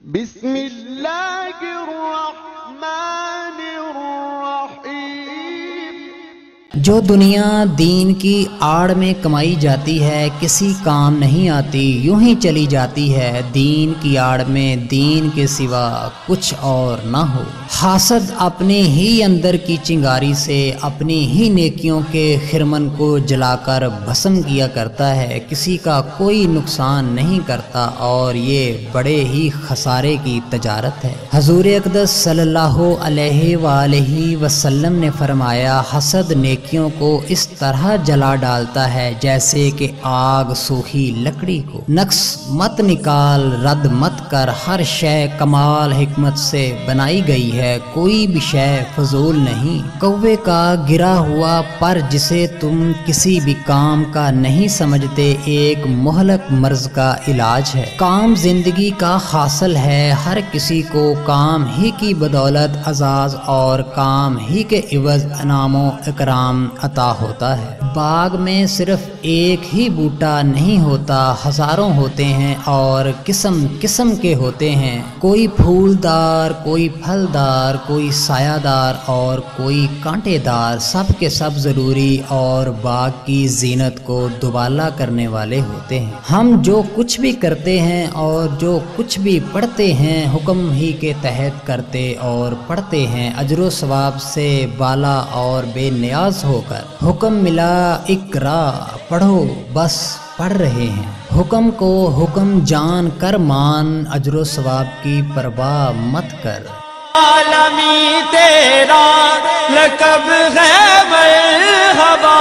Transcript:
بسم اللہ الرحمن الرحیم۔ جو دنیا دین کی آڑ میں کمائی جاتی ہے کسی کام نہیں آتی، یوں ہی چلی جاتی ہے دین کی آڑ میں دین کے سوا کچھ اور نہ ہو۔ حاسد اپنے ہی اندر کی چنگاری سے اپنی ہی نیکیوں کے خرمن کو جلا کر بھسم کیا کرتا ہے، کسی کا کوئی نقصان نہیں کرتا، اور یہ بڑے ہی خسارے کی تجارت ہے۔ حضور اقدس صلی اللہ علیہ وآلہ وسلم نے فرمایا، حسد نیکیوں کو اس طرح جلا ڈالتا ہے جیسے کہ آگ سوکھی لکڑی کو۔ نقص مت نکال، رد مت کر، ہر شے کمال حکمت سے بنائی گئی ہے، کوئی بھی شے فضول نہیں۔ کوے کا گرا ہوا پر جسے تم کسی بھی کام کا نہیں سمجھتے ایک مہلک مرض کا علاج ہے۔ کام زندگی کا حاصل ہے، ہر کسی کو کام ہی کی بدولت اعزاز اور کام ہی کے عوض انعام و اکرام عطا ہوتا ہے۔ باغ میں صرف ایک ہی بوٹا نہیں ہوتا، ہزاروں ہوتے ہیں اور قسم قسم کے ہوتے ہیں، کوئی پھولدار، کوئی پھلدار، کوئی سایہ دار اور کوئی کانٹے دار، سب کے سب ضروری اور باغ کی زینت کو دوبالا کرنے والے ہوتے ہیں۔ ہم جو کچھ بھی کرتے ہیں اور جو کچھ بھی پڑھتے ہیں حکم ہی کے تحت کرتے اور پڑھتے ہیں، اجر و ثواب سے بالا اور بے نیاز ہو کر۔ حکم ملا اقرا، پڑھو، بس پڑھ رہے ہیں۔ حکم کو حکم جان کر مان، اجر و ثواب کی پرواہ مت کر۔ عالمی تیرا لقب ہے مرحبا۔